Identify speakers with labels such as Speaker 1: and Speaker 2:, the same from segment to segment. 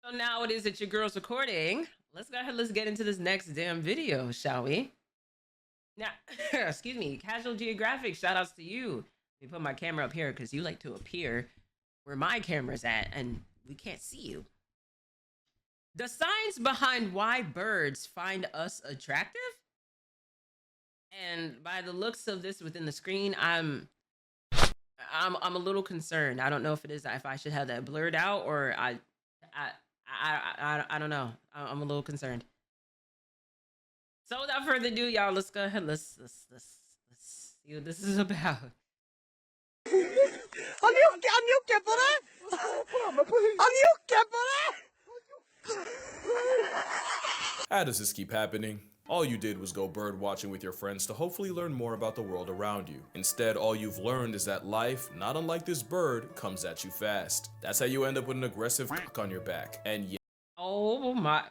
Speaker 1: So now it is that your girl's recording. Let's go ahead. Let's get into this next damn video, shall we? Now, excuse me, Casual Geographic, shout outs to you. Let me put my camera up here because you like to appear where my camera's at and we can't see you. The science behind why birds find us attractive? And by the looks of this within the screen, I'm a little concerned. I don't know if I should have that blurred out or I don't know. I'm a little concerned. So without further ado, y'all, let's go ahead. Let's see what this is about.
Speaker 2: How does this keep happening? All you did was go bird watching with your friends to hopefully learn more about the world around you. Instead, all you've learned is that life, not unlike this bird, comes at you fast. That's how you end up with an aggressive cock on your back. And yeah.
Speaker 1: Oh my.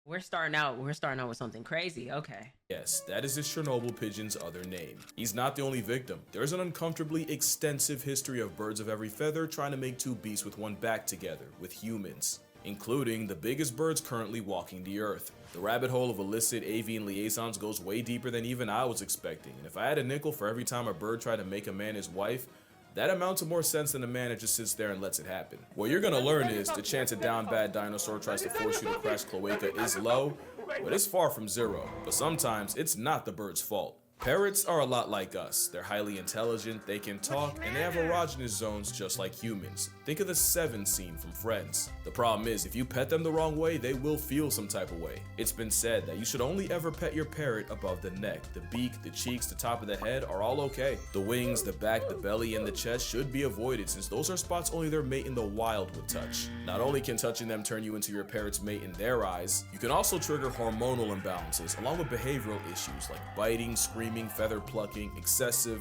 Speaker 1: We're starting out with something crazy. Okay.
Speaker 2: Yes, that is this Chernobyl pigeon's other name. He's not the only victim. There's an uncomfortably extensive history of birds of every feather trying to make two beasts with one back together, with humans, including the biggest birds currently walking the earth. The rabbit hole of illicit avian liaisons goes way deeper than even I was expecting, and if I had a nickel for every time a bird tried to make a man his wife, that amounts to more sense than a man that just sits there and lets it happen. What you're gonna learn is the chance a down bad dinosaur tries to force you to crash cloaca is low, but it's far from zero. But sometimes it's not the bird's fault. Parrots are a lot like us. They're highly intelligent, they can talk, and they have erogenous zones just like humans. Think of the Seven scene from Friends. The problem is, if you pet them the wrong way, they will feel some type of way. It's been said that you should only ever pet your parrot above the neck. The beak, the cheeks, the top of the head are all okay. The wings, the back, the belly, and the chest should be avoided since those are spots only their mate in the wild would touch. Not only can touching them turn you into your parrot's mate in their eyes, you can also trigger hormonal imbalances along with behavioral issues like biting, screaming, feather plucking, excessive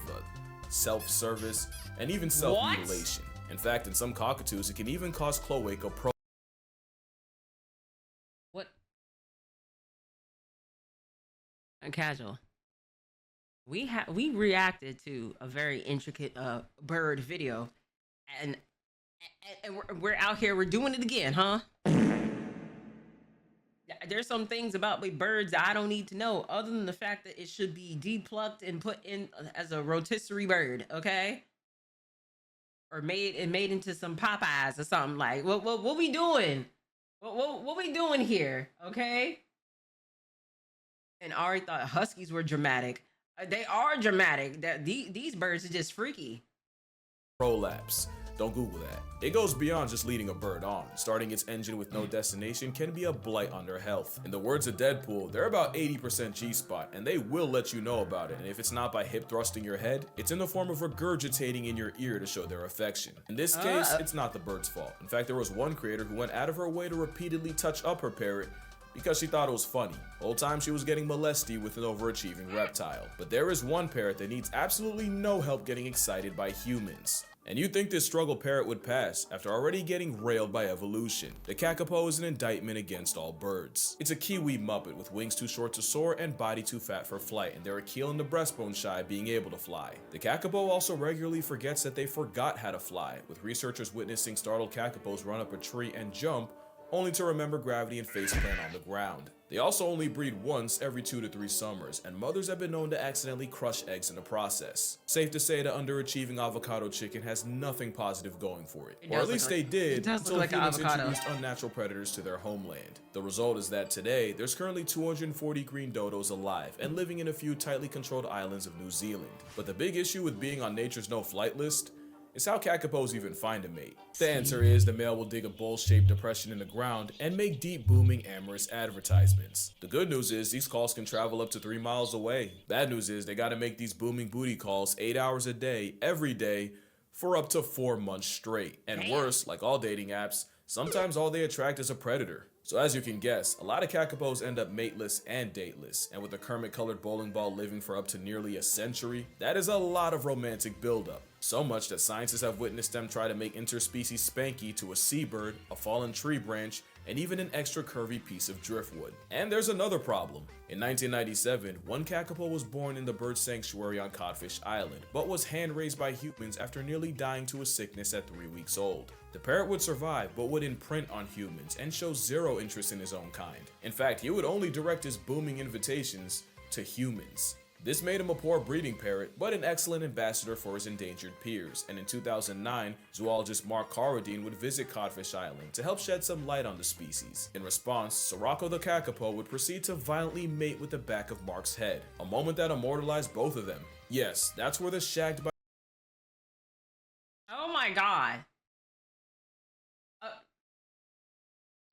Speaker 2: self-service, and even self-mutilation. In fact, in some cockatoos, it can even cause cloaca
Speaker 1: What? Casual. We reacted to a very intricate bird video, and we're out here. We're doing it again, huh? There's some things about birds that I don't need to know other than the fact that it should be depulucked and put in as a rotisserie bird, okay? Or made into some Popeyes or something. Like what we doing? What we doing here, okay? And Ari thought huskies were dramatic. They are dramatic. That these birds are just freaky.
Speaker 2: prolapse. Don't Google that. It goes beyond just leading a bird on. Starting its engine with no destination can be a blight on their health. In the words of Deadpool, they're about 80% G-spot, and they will let you know about it, and if it's not by hip thrusting your head, it's in the form of regurgitating in your ear to show their affection. In this case, it's not the bird's fault. In fact, there was one creator who went out of her way to repeatedly touch up her parrot because she thought it was funny. The whole time she was getting molested with an overachieving reptile. But there is one parrot that needs absolutely no help getting excited by humans. And you'd think this struggle parrot would pass after already getting railed by evolution. The kakapo is an indictment against all birds. It's a Kiwi muppet with wings too short to soar and body too fat for flight, and they're a keel and the breastbone shy being able to fly. The kakapo also regularly forgets that they forgot how to fly, with researchers witnessing startled kakapos run up a tree and jump, only to remember gravity and faceplant on the ground. They also only breed once every 2 to 3 summers, and mothers have been known to accidentally crush eggs in the process. Safe to say the underachieving avocado chicken has nothing positive going for it. Or at least they did until humans introduced unnatural predators to their homeland. The result is that today, there's currently 240 green dodos alive and living in a few tightly controlled islands of New Zealand. But the big issue with being on nature's no-flight list is how kakapos even find a mate. The answer is the male will dig a bowl-shaped depression in the ground and make deep booming amorous advertisements. The good news is these calls can travel up to 3 miles away. Bad news is they gotta make these booming booty calls 8 hours a day, every day, for up to 4 months straight. And worse, like all dating apps, sometimes all they attract is a predator. So as you can guess, a lot of kakapos end up mateless and dateless, and with a Kermit-colored bowling ball living for up to nearly a century, that is a lot of romantic buildup. So much that scientists have witnessed them try to make interspecies spanky to a seabird, a fallen tree branch, and even an extra curvy piece of driftwood. And there's another problem. In 1997, one kakapo was born in the bird sanctuary on Codfish Island, but was hand-raised by humans after nearly dying to a sickness at 3 weeks old. The parrot would survive, but would imprint on humans and show zero interest in his own kind. In fact, he would only direct his booming invitations to humans. This made him a poor breeding parrot, but an excellent ambassador for his endangered peers, and in 2009, zoologist Mark Carradine would visit Codfish Island to help shed some light on the species. In response, Sirocco the kakapo would proceed to violently mate with the back of Mark's head, a moment that immortalized both of them. Yes, that's where the shagged by...
Speaker 1: Oh my god.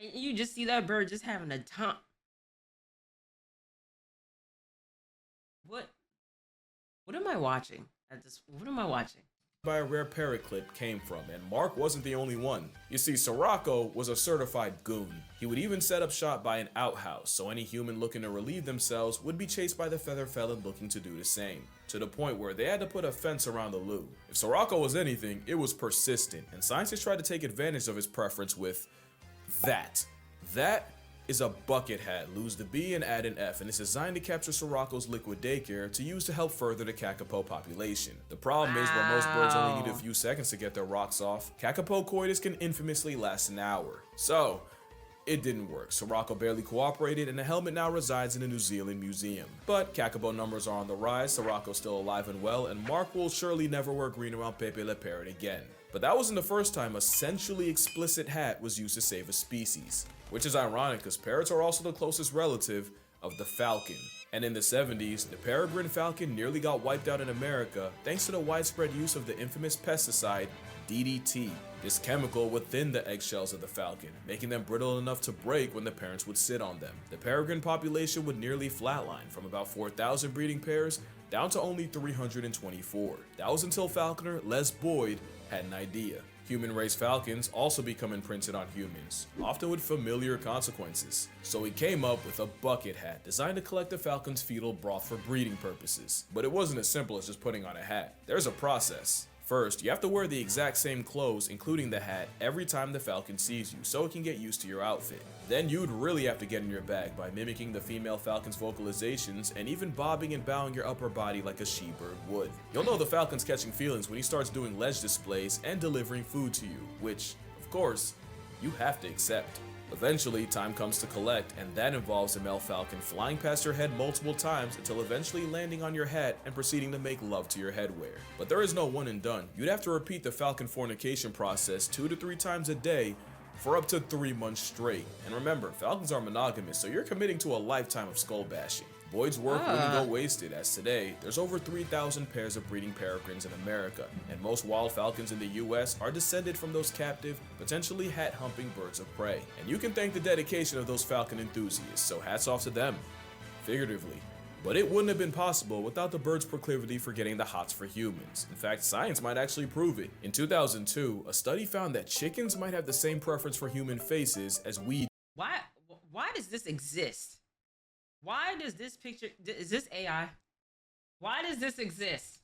Speaker 1: And you just see that bird just having a time. What am I watching? What am I watching?
Speaker 2: By a rare parrot clip came from, and Mark wasn't the only one. You see, Sirocco was a certified goon. He would even set up shop by an outhouse, so any human looking to relieve themselves would be chased by the feather felon looking to do the same, to the point where they had to put a fence around the loo. If Sirocco was anything, it was persistent, and scientists tried to take advantage of his preference with that. That is a bucket hat, lose the B and add an F, and it's designed to capture Sirocco's liquid daycare to use to help further the kakapo population. The problem is, while most birds only need a few seconds to get their rocks off, kakapo coitus can infamously last an hour. So, it didn't work. Sirocco barely cooperated, and the helmet now resides in a New Zealand museum. But kakapo numbers are on the rise, Sirocco's still alive and well, and Mark will surely never wear green around Pepe Le Parrot again. But that wasn't the first time a sensually explicit hat was used to save a species. Which is ironic, because parrots are also the closest relative of the falcon. And in the 70s, the peregrine falcon nearly got wiped out in America thanks to the widespread use of the infamous pesticide DDT. This chemical would thin the eggshells of the falcon, making them brittle enough to break when the parents would sit on them. The peregrine population would nearly flatline from about 4,000 breeding pairs down to only 324. That was until falconer Les Boyd had an idea. Human-raised falcons also become imprinted on humans, often with familiar consequences. So he came up with a bucket hat designed to collect the falcon's fetal broth for breeding purposes. But it wasn't as simple as just putting on a hat. There's a process. First, you have to wear the exact same clothes, including the hat, every time the falcon sees you, so it can get used to your outfit. Then you'd really have to get in your bag by mimicking the female falcon's vocalizations and even bobbing and bowing your upper body like a she-bird would. You'll know the falcon's catching feelings when he starts doing ledge displays and delivering food to you, which, of course, you have to accept. Eventually, time comes to collect, and that involves a male falcon flying past your head multiple times until eventually landing on your hat and proceeding to make love to your headwear. But there is no one and done. You'd have to repeat the falcon fornication process 2 to 3 times a day for up to 3 months straight. And remember, falcons are monogamous, so you're committing to a lifetime of skull bashing. Boyd's work wouldn't go wasted, as today, there's over 3,000 pairs of breeding peregrines in America, and most wild falcons in the US are descended from those captive, potentially hat-humping birds of prey. And you can thank the dedication of those falcon enthusiasts, so hats off to them, figuratively. But it wouldn't have been possible without the bird's proclivity for getting the hots for humans. In fact, science might actually prove it. In 2002, a study found that chickens might have the same preference for human faces as we do.
Speaker 1: Why does this exist? Why does this picture, is this AI? Why does this exist?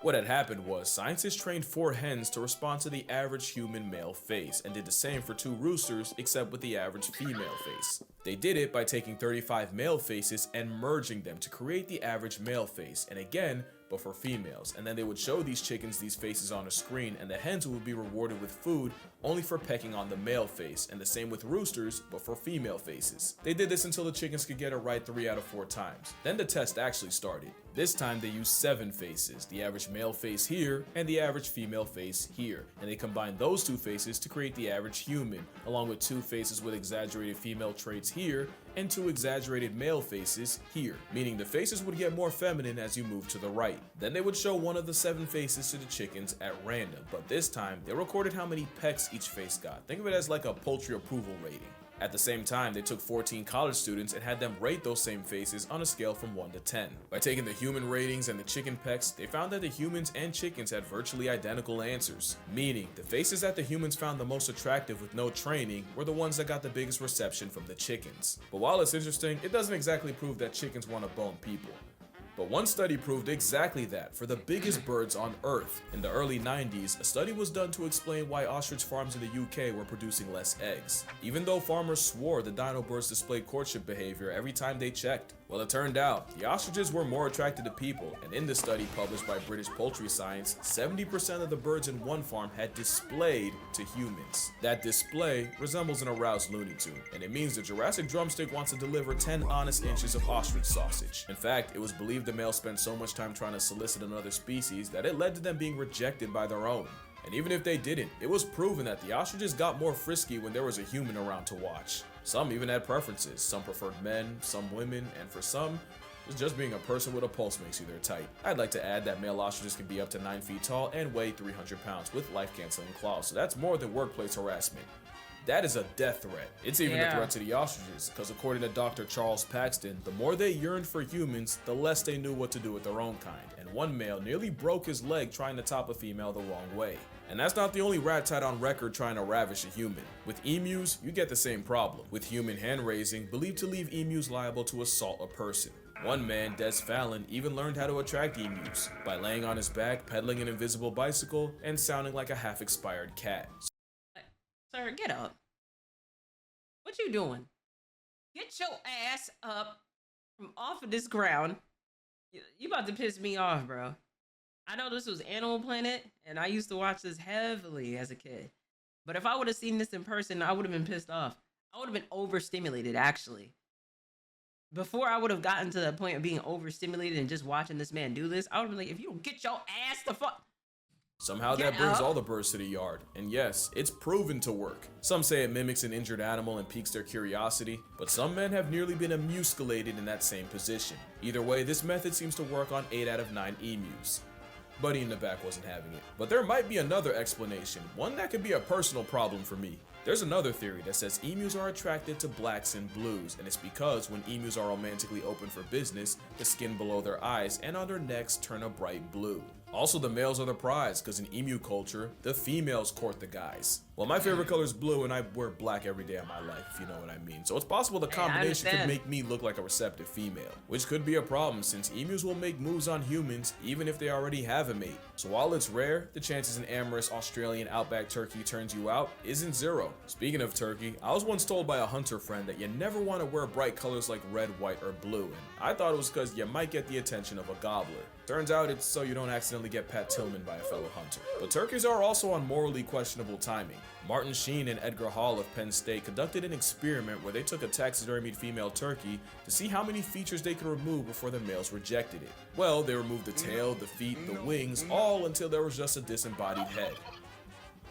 Speaker 2: What had happened was scientists trained 4 hens to respond to the average human male face and did the same for 2 roosters except with the average female face. They did it by taking 35 male faces and merging them to create the average male face, and again, but for females, and then they would show these chickens these faces on a screen, and the hens would be rewarded with food only for pecking on the male face, and the same with roosters, but for female faces. They did this until the chickens could get it right 3 out of 4 times. Then the test actually started. This time they used 7 faces, the average male face here, and the average female face here, and they combined those 2 faces to create the average human, along with 2 faces with exaggerated female traits here, and 2 exaggerated male faces here, meaning the faces would get more feminine as you move to the right. Then they would show one of the 7 faces to the chickens at random, but this time they recorded how many pecks each face got. Think of it as like a poultry approval rating. At the same time, they took 14 college students and had them rate those same faces on a scale from 1 to 10. By taking the human ratings and the chicken pecks, they found that the humans and chickens had virtually identical answers, meaning the faces that the humans found the most attractive with no training were the ones that got the biggest reception from the chickens. But while it's interesting, it doesn't exactly prove that chickens want to bone people. But one study proved exactly that for the biggest birds on Earth. In the early 90s, a study was done to explain why ostrich farms in the UK were producing less eggs, even though farmers swore the dino birds displayed courtship behavior every time they checked. Well, it turned out the ostriches were more attracted to people, and in the study published by British Poultry Science, 70% of the birds in one farm had displayed to humans. That display resembles an aroused Looney Tune, and it means the Jurassic drumstick wants to deliver 10 honest inches of ostrich sausage. In fact, it was believed the male spent so much time trying to solicit another species that it led to them being rejected by their own. And even if they didn't, it was proven that the ostriches got more frisky when there was a human around to watch. Some even had preferences. Some preferred men, some women, and for some, just being a person with a pulse makes you their type. I'd like to add that male ostriches can be up to 9 feet tall and weigh 300 pounds with life-canceling claws, so that's more than workplace harassment. That is a death threat. It's even a threat to the ostriches, because according to Dr. Charles Paxton, the more they yearned for humans, the less they knew what to do with their own kind, and one male nearly broke his leg trying to top a female the wrong way. And that's not the only rat tat on record trying to ravish a human. With emus, you get the same problem, with human hand raising believed to leave emus liable to assault a person. One man, Des Fallon, even learned how to attract emus by laying on his back, pedaling an invisible bicycle, and sounding like a half-expired cat.
Speaker 1: Sir, get up. What you doing? Get your ass up from off of this ground. You about to piss me off, bro. I know this was Animal Planet, and I used to watch this heavily as a kid. But if I would have seen this in person, I would have been pissed off. I would have been overstimulated, actually. Before I would have gotten to the point of being overstimulated and just watching this man do this, I would have been like, if you don't get your ass the fuck...
Speaker 2: Somehow that brings all the birds to the yard, and yes, it's proven to work. Some say it mimics an injured animal and piques their curiosity, but some men have nearly been emusculated in that same position. Either way, this method seems to work on 8 out of 9 emus. Buddy in the back wasn't having it. But there might be another explanation, one that could be a personal problem for me. There's another theory that says emus are attracted to blacks and blues, and it's because when emus are romantically open for business, the skin below their eyes and on their necks turn a bright blue. Also, the males are the prize, because in emu culture, the females court the guys. Well, my favorite color is blue, and I wear black every day of my life, if you know what I mean. So it's possible the combination could make me look like a receptive female, which could be a problem since emus will make moves on humans even if they already have a mate. So while it's rare, the chances an amorous Australian outback turkey turns you out isn't zero. Speaking of turkey, I was once told by a hunter friend that you never want to wear bright colors like red, white, or blue, and I thought it was because you might get the attention of a gobbler. Turns out it's so you don't accidentally get Pat Tillman by a fellow hunter. But turkeys are also on morally questionable timing. Martin Sheen and Edgar Hall of Penn State conducted an experiment where they took a taxidermied female turkey to see how many features they could remove before the males rejected it. Well, they removed the tail, the feet, the wings, all until there was just a disembodied head.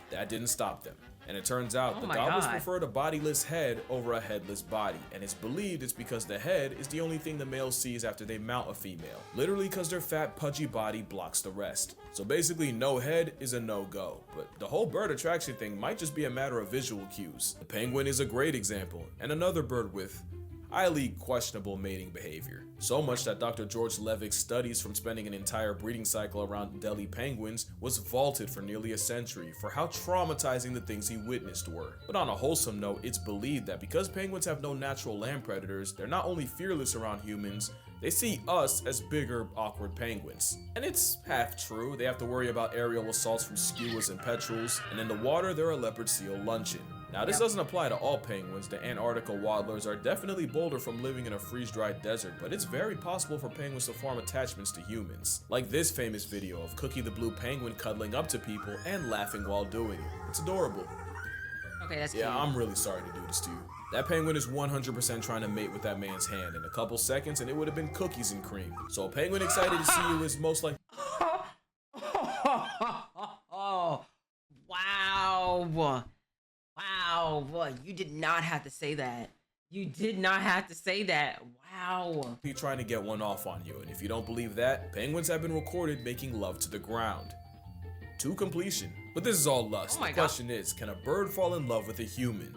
Speaker 2: That didn't stop them. And it turns out the gobblers preferred a bodiless head over a headless body, and it's believed it's because the head is the only thing the male sees after they mount a female, literally because their fat, pudgy body blocks the rest. So basically, no head is a no-go, but the whole bird attraction thing might just be a matter of visual cues. The penguin is a great example, and another bird with highly questionable mating behavior. So much that Dr. George Levick's studies from spending an entire breeding cycle around Delhi penguins was vaulted for nearly a century for how traumatizing the things he witnessed were. But on a wholesome note, it's believed that because penguins have no natural land predators, they're not only fearless around humans, they see us as bigger, awkward penguins. And it's half true. They have to worry about aerial assaults from skuas and petrels, and in the water they're a leopard seal luncheon. Now, this doesn't apply to all penguins. The Antarctica waddlers are definitely bolder from living in a freeze-dried desert, but it's very possible for penguins to form attachments to humans. Like this famous video of Cookie the blue penguin cuddling up to people and laughing while doing it. It's adorable.
Speaker 1: Okay, that's cute.
Speaker 2: Yeah, I'm really sorry to do this to you. That penguin is 100% trying to mate with that man's hand in a couple seconds, and it would have been cookies and cream. So a penguin excited to see you is most likely...
Speaker 1: Oh, wow. Wow, boy, you did not have to say that. You did not have to say that. Wow.
Speaker 2: He's trying to get one off on you, and if you don't believe that, penguins have been recorded making love to the ground. To completion. But this is all lust. The question is, can a bird fall in love with a human?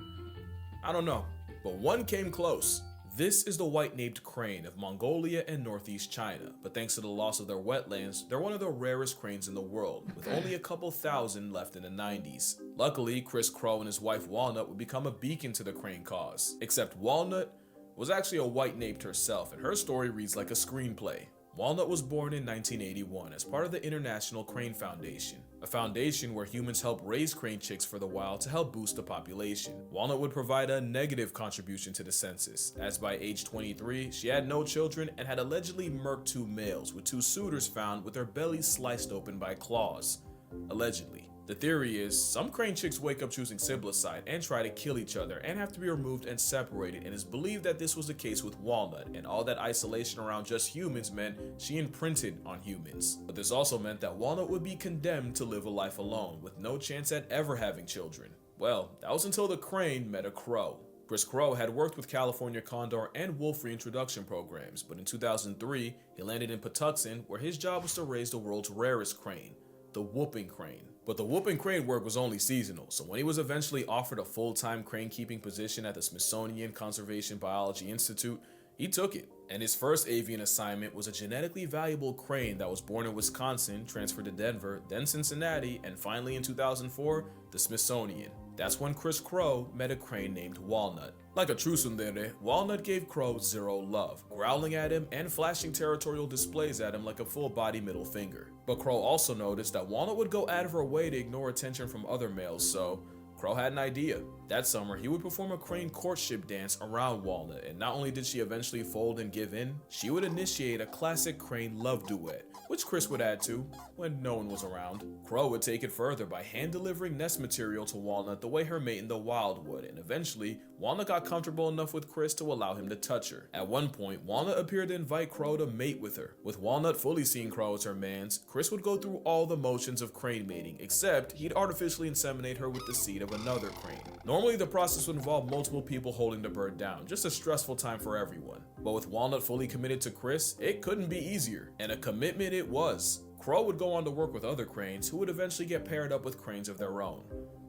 Speaker 2: I don't know, but one came close. This is the white-naped crane of Mongolia and northeast China, but thanks to the loss of their wetlands, they're one of the rarest cranes in the world, with only a couple thousand left in the 90s. Luckily, Chris Crow and his wife Walnut would become a beacon to the crane cause, except Walnut was actually a white-naped herself, and her story reads like a screenplay. Walnut was born in 1981 as part of the International Crane Foundation, a foundation where humans help raise crane chicks for the wild to help boost the population. Walnut would provide a negative contribution to the census, as by age 23, she had no children and had allegedly murked 2 males, with 2 suitors found with their bellies sliced open by claws. Allegedly. The theory is, some crane chicks wake up choosing siblicide and try to kill each other and have to be removed and separated, and it's believed that this was the case with Walnut, and all that isolation around just humans meant she imprinted on humans. But this also meant that Walnut would be condemned to live a life alone, with no chance at ever having children. Well, that was until the crane met a crow. Chris Crow had worked with California Condor and wolf reintroduction programs, but in 2003, he landed in Patuxent, where his job was to raise the world's rarest crane, the whooping crane. But the whooping crane work was only seasonal, so when he was eventually offered a full-time crane keeping position at the Smithsonian Conservation Biology Institute, he took it. And his first avian assignment was a genetically valuable crane that was born in Wisconsin, transferred to Denver, then Cincinnati, and finally in 2004, the Smithsonian. That's when Chris Crow met a crane named Walnut. Like a true tsundere, Walnut gave Crow zero love, growling at him and flashing territorial displays at him like a full-body middle finger. But Crow also noticed that Walnut would go out of her way to ignore attention from other males, so Crow had an idea. That summer, he would perform a crane courtship dance around Walnut, and not only did she eventually fold and give in, she would initiate a classic crane love duet, which Chris would add to when no one was around. Crow would take it further by hand-delivering nest material to Walnut the way her mate in the wild would, and eventually, Walnut got comfortable enough with Chris to allow him to touch her. At one point, Walnut appeared to invite Crow to mate with her. With Walnut fully seeing Crow as her mans, Chris would go through all the motions of crane mating, except he'd artificially inseminate her with the seed of another crane. Normally, the process would involve multiple people holding the bird down, just a stressful time for everyone. But with Walnut fully committed to Chris, it couldn't be easier, and a commitment it was. Crow would go on to work with other cranes who would eventually get paired up with cranes of their own.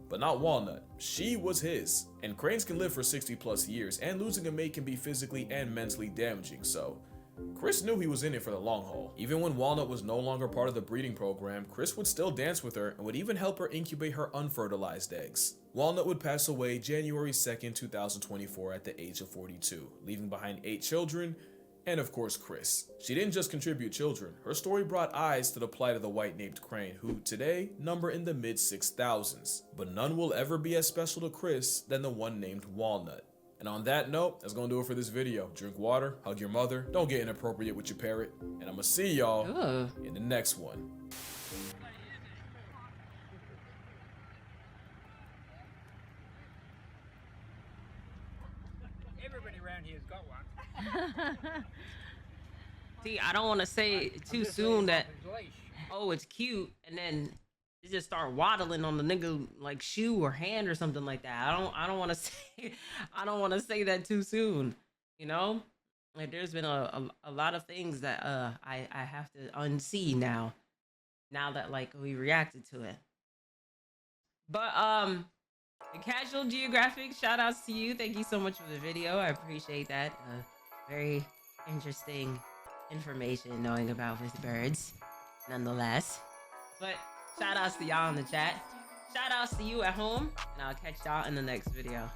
Speaker 2: But not Walnut, she was his. And cranes can live for 60+ years, and losing a mate can be physically and mentally damaging, so Chris knew he was in it for the long haul. Even when Walnut was no longer part of the breeding program, Chris would still dance with her and would even help her incubate her unfertilized eggs. Walnut would pass away January 2nd, 2024 at the age of 42, leaving behind 8 children, and of course Chris. She didn't just contribute children, her story brought eyes to the plight of the white-naped crane, who today number in the mid-6,000s. But none will ever be as special to Chris than the one named Walnut. And on that note, that's gonna do it for this video. Drink water, hug your mother, don't get inappropriate with your parrot, and I'ma see y'all in the next one.
Speaker 3: Everybody around here's got one.
Speaker 1: See, I don't want to say too soon that, oh, it's cute, and then they just start waddling on the nigga like shoe or hand or something like that. I don't want to say, I don't want to say that too soon. You know, like there's been a lot of things that I have to unsee now that like we reacted to it. But the Casual Geographic, shout outs to you. Thank you so much for the video. I appreciate that. Very interesting information knowing about with birds, nonetheless. But shout outs to y'all in the chat. Shout outs to you at home, and I'll catch y'all in the next video.